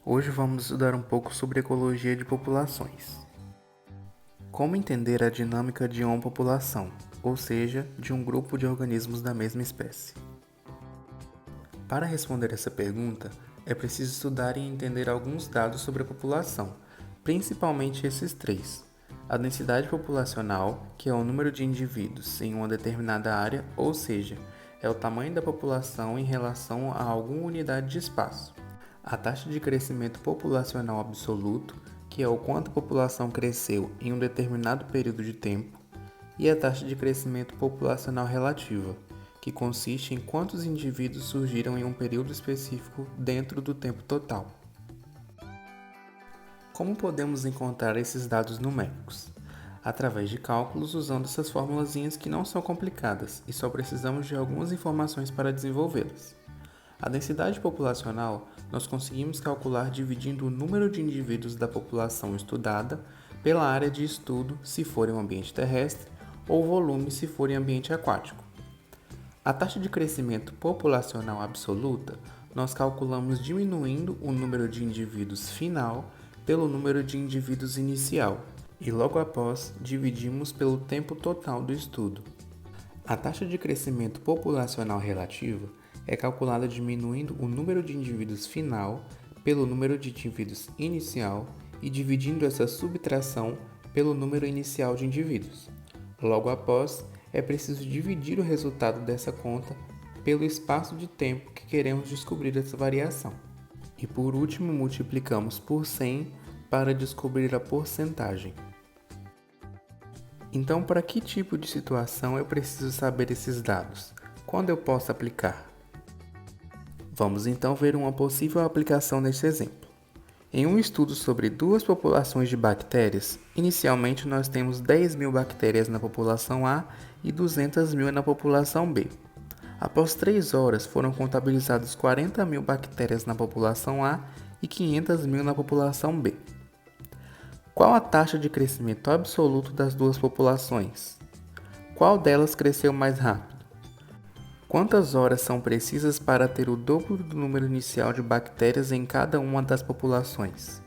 Hoje vamos estudar um pouco sobre ecologia de populações. Como entender a dinâmica de uma população, ou seja, de um grupo de organismos da mesma espécie? Para responder essa pergunta, é preciso estudar e entender alguns dados sobre a população, principalmente esses três: a densidade populacional, que é o número de indivíduos em uma determinada área, ou seja, é o tamanho da população em relação a alguma unidade de espaço; a taxa de crescimento populacional absoluto, que é o quanto a população cresceu em um determinado período de tempo; e a taxa de crescimento populacional relativa, que consiste em quantos indivíduos surgiram em um período específico dentro do tempo total. Como podemos encontrar esses dados numéricos? Através de cálculos usando essas formulazinhas que não são complicadas e só precisamos de algumas informações para desenvolvê-las. A densidade populacional nós conseguimos calcular dividindo o número de indivíduos da população estudada pela área de estudo se for em um ambiente terrestre ou volume se for em ambiente aquático. A taxa de crescimento populacional absoluta nós calculamos diminuindo o número de indivíduos final pelo número de indivíduos inicial e logo após dividimos pelo tempo total do estudo. A taxa de crescimento populacional relativa é calculada diminuindo o número de indivíduos final pelo número de indivíduos inicial e dividindo essa subtração pelo número inicial de indivíduos. Logo após, é preciso dividir o resultado dessa conta pelo espaço de tempo que queremos descobrir essa variação. E por último, multiplicamos por 100 para descobrir a porcentagem. Então, para que tipo de situação eu preciso saber esses dados? Quando eu posso aplicar? Vamos então ver uma possível aplicação neste exemplo. Em um estudo sobre duas populações de bactérias, inicialmente nós temos 10.000 bactérias na população A e 200.000 na população B. Após 3 horas foram contabilizadas 40.000 bactérias na população A e 500.000 na população B. Qual a taxa de crescimento absoluto das duas populações? Qual delas cresceu mais rápido? Quantas horas são precisas para ter o dobro do número inicial de bactérias em cada uma das populações?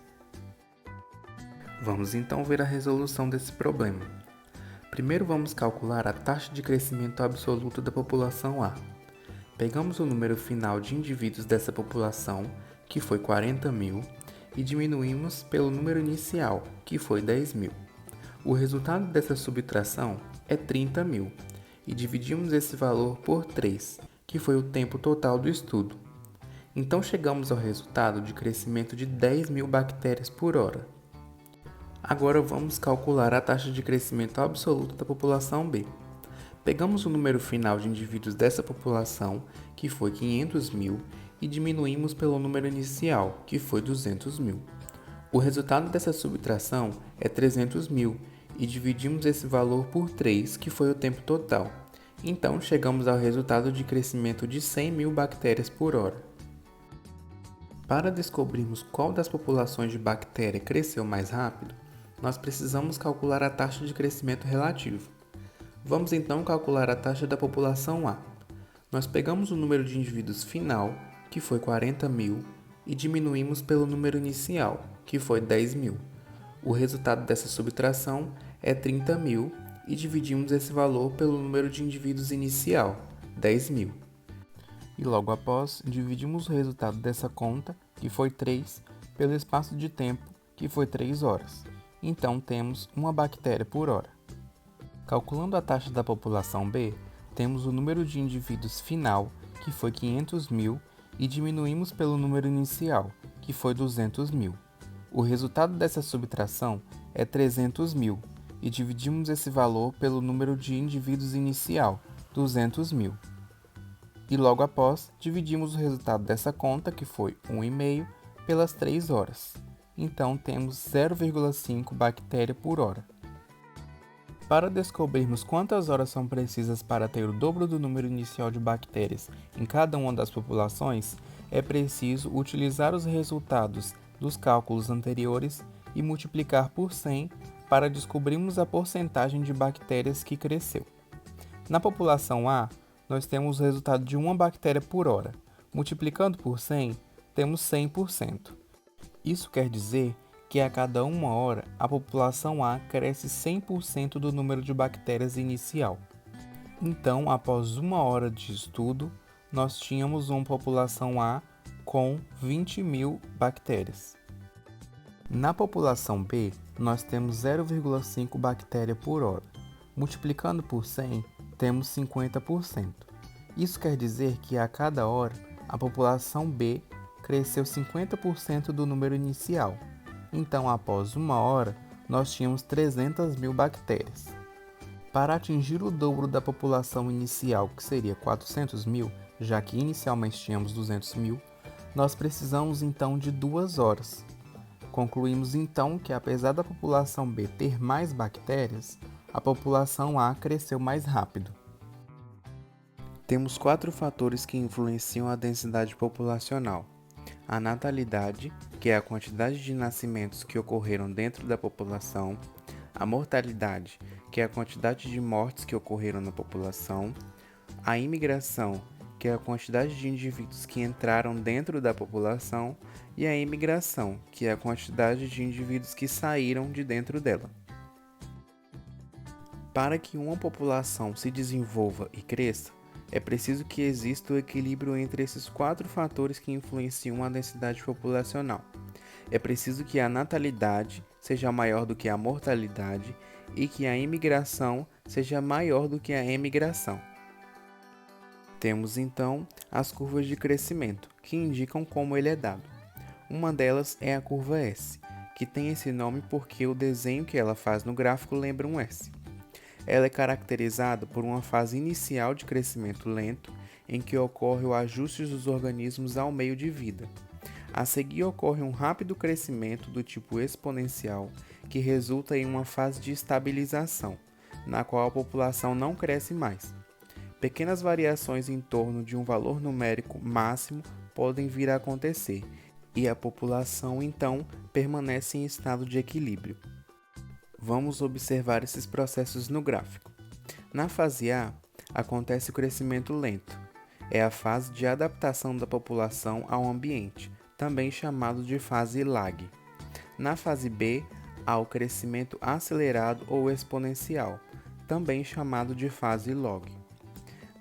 Vamos então ver a resolução desse problema. Primeiro vamos calcular a taxa de crescimento absoluto da população A. Pegamos o número final de indivíduos dessa população, que foi 40.000, e diminuímos pelo número inicial, que foi 10.000. O resultado dessa subtração é 30.000, e dividimos esse valor por 3, que foi o tempo total do estudo. Então chegamos ao resultado de crescimento de 10.000 bactérias por hora. Agora vamos calcular a taxa de crescimento absoluta da população B. Pegamos o número final de indivíduos dessa população, que foi 500.000, e diminuímos pelo número inicial, que foi 200.000. O resultado dessa subtração é 300.000, e dividimos esse valor por 3, que foi o tempo total. Então chegamos ao resultado de crescimento de 100.000 bactérias por hora. Para descobrirmos qual das populações de bactéria cresceu mais rápido, nós precisamos calcular a taxa de crescimento relativo. Vamos então calcular a taxa da população A. Nós pegamos o número de indivíduos final, que foi 40.000, e diminuímos pelo número inicial, que foi 10.000. O resultado dessa subtração é 30.000 e dividimos esse valor pelo número de indivíduos inicial, 10.000. E logo após, dividimos o resultado dessa conta, que foi 3, pelo espaço de tempo, que foi 3 horas. Então temos uma bactéria por hora. Calculando a taxa da população B, temos o número de indivíduos final, que foi 500.000, e diminuímos pelo número inicial, que foi 200.000. O resultado dessa subtração é 300.000, e dividimos esse valor pelo número de indivíduos inicial, 200.000. E logo após, dividimos o resultado dessa conta, que foi 1,5, pelas 3 horas. Então temos 0,5 bactéria por hora. Para descobrirmos quantas horas são precisas para ter o dobro do número inicial de bactérias em cada uma das populações, é preciso utilizar os resultados dos cálculos anteriores e multiplicar por 100 para descobrirmos a porcentagem de bactérias que cresceu. Na população A, nós temos o resultado de uma bactéria por hora. Multiplicando por 100, temos 100%. Isso quer dizer que a cada 1 hora a população A cresce 100% do número de bactérias inicial. Então, após 1 hora de estudo, nós tínhamos uma população A com 20.000 bactérias. Na população B, nós temos 0,5 bactéria por hora. Multiplicando por 100, temos 50%. Isso quer dizer que a cada hora, a população B cresceu 50% do número inicial. Então, após 1 hora, nós tínhamos 300.000 bactérias. Para atingir o dobro da população inicial, que seria 400.000, já que inicialmente tínhamos 200.000, nós precisamos então de 2 horas. Concluímos então que, apesar da população B ter mais bactérias, a população A cresceu mais rápido. Temos 4 fatores que influenciam a densidade populacional: a natalidade, que é a quantidade de nascimentos que ocorreram dentro da população; a mortalidade, que é a quantidade de mortes que ocorreram na população; a imigração, que é a quantidade de indivíduos que entraram dentro da população; e a emigração, que é a quantidade de indivíduos que saíram de dentro dela. Para que uma população se desenvolva e cresça, é preciso que exista o equilíbrio entre esses 4 fatores que influenciam a densidade populacional. É preciso que a natalidade seja maior do que a mortalidade e que a imigração seja maior do que a emigração. Temos então as curvas de crescimento, que indicam como ele é dado. Uma delas é a curva S, que tem esse nome porque o desenho que ela faz no gráfico lembra um S. Ela é caracterizada por uma fase inicial de crescimento lento, em que ocorre o ajuste dos organismos ao meio de vida. A seguir ocorre um rápido crescimento do tipo exponencial, que resulta em uma fase de estabilização, na qual a população não cresce mais. Pequenas variações em torno de um valor numérico máximo podem vir a acontecer, e a população então permanece em estado de equilíbrio. Vamos observar esses processos no gráfico. Na fase A, acontece o crescimento lento. É a fase de adaptação da população ao ambiente, também chamado de fase lag. Na fase B, há o crescimento acelerado ou exponencial, também chamado de fase log.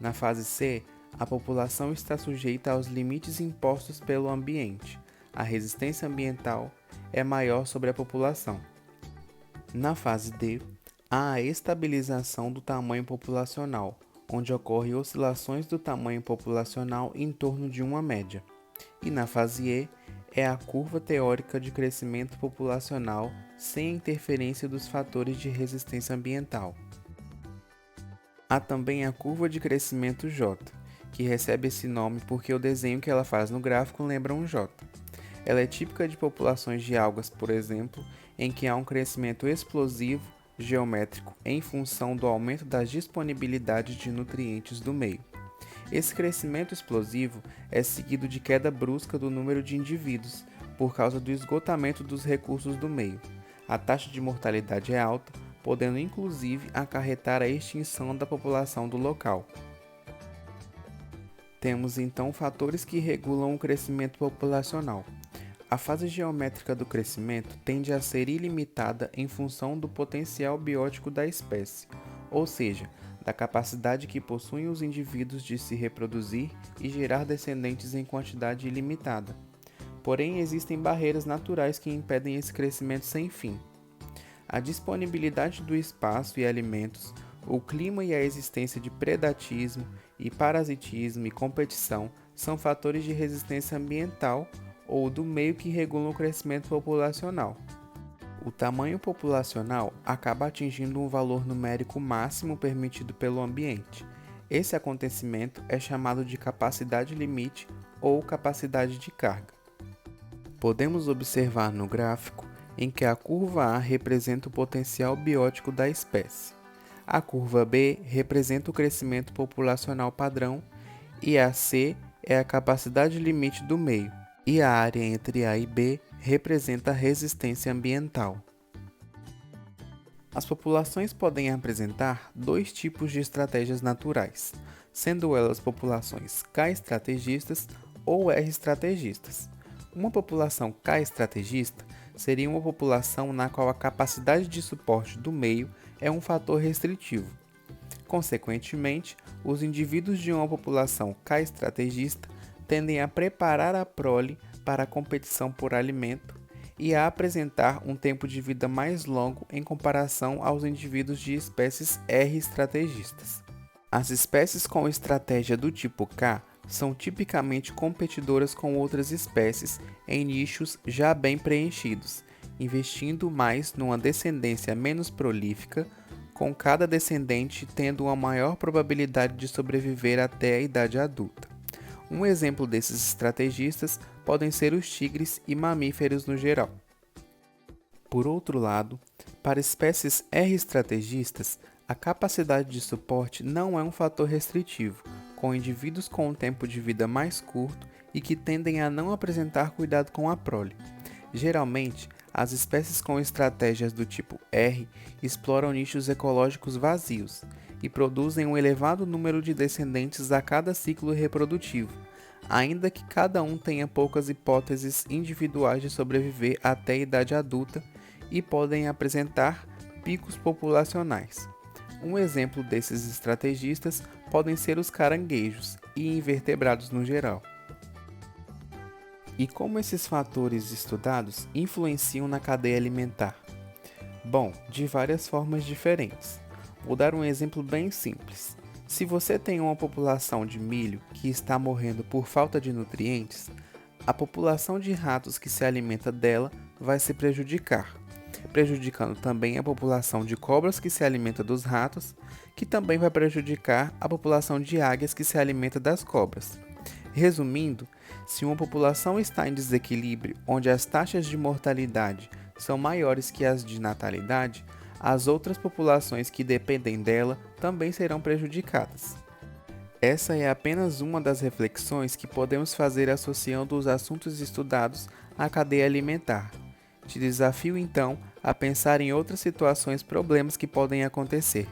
Na fase C, a população está sujeita aos limites impostos pelo ambiente. A resistência ambiental é maior sobre a população. Na fase D, há a estabilização do tamanho populacional, onde ocorrem oscilações do tamanho populacional em torno de uma média. E na fase E, é a curva teórica de crescimento populacional sem a interferência dos fatores de resistência ambiental. Há também a curva de crescimento J, que recebe esse nome porque o desenho que ela faz no gráfico lembra um J. Ela é típica de populações de algas, por exemplo, em que há um crescimento explosivo geométrico em função do aumento das disponibilidades de nutrientes do meio. Esse crescimento explosivo é seguido de queda brusca do número de indivíduos por causa do esgotamento dos recursos do meio. A taxa de mortalidade é alta, podendo inclusive acarretar a extinção da população do local. Temos então fatores que regulam o crescimento populacional. A fase geométrica do crescimento tende a ser ilimitada em função do potencial biótico da espécie, ou seja, da capacidade que possuem os indivíduos de se reproduzir e gerar descendentes em quantidade ilimitada. Porém, existem barreiras naturais que impedem esse crescimento sem fim. A disponibilidade do espaço e alimentos, o clima e a existência de predatismo e parasitismo e competição são fatores de resistência ambiental ou do meio que regulam o crescimento populacional. O tamanho populacional acaba atingindo um valor numérico máximo permitido pelo ambiente. Esse acontecimento é chamado de capacidade limite ou capacidade de carga. Podemos observar no gráfico em que a curva A representa o potencial biótico da espécie, a curva B representa o crescimento populacional padrão e a C é a capacidade limite do meio, e a área entre A e B representa a resistência ambiental. As populações podem apresentar 2 tipos de estratégias naturais, sendo elas populações K-estrategistas ou R-estrategistas. Uma população K estrategista seria uma população na qual a capacidade de suporte do meio é um fator restritivo. Consequentemente, os indivíduos de uma população K estrategista tendem a preparar a prole para a competição por alimento e a apresentar um tempo de vida mais longo em comparação aos indivíduos de espécies R estrategistas. As espécies com estratégia do tipo K são tipicamente competidoras com outras espécies em nichos já bem preenchidos, investindo mais numa descendência menos prolífica, com cada descendente tendo uma maior probabilidade de sobreviver até a idade adulta. Um exemplo desses estrategistas podem ser os tigres e mamíferos no geral. Por outro lado, para espécies R estrategistas, a capacidade de suporte não é um fator restritivo, com indivíduos com um tempo de vida mais curto e que tendem a não apresentar cuidado com a prole. Geralmente, as espécies com estratégias do tipo R exploram nichos ecológicos vazios e produzem um elevado número de descendentes a cada ciclo reprodutivo, ainda que cada um tenha poucas hipóteses individuais de sobreviver até a idade adulta e podem apresentar picos populacionais. Um exemplo desses estrategistas podem ser os caranguejos e invertebrados no geral. E como esses fatores estudados influenciam na cadeia alimentar? Bom, de várias formas diferentes. Vou dar um exemplo bem simples. Se você tem uma população de milho que está morrendo por falta de nutrientes, a população de ratos que se alimenta dela vai se prejudicar, prejudicando também a população de cobras que se alimenta dos ratos, que também vai prejudicar a população de águias que se alimenta das cobras. Resumindo, se uma população está em desequilíbrio onde as taxas de mortalidade são maiores que as de natalidade, as outras populações que dependem dela também serão prejudicadas. Essa é apenas uma das reflexões que podemos fazer associando os assuntos estudados à cadeia alimentar. Te desafio então a pensar em outras situações problemas que podem acontecer.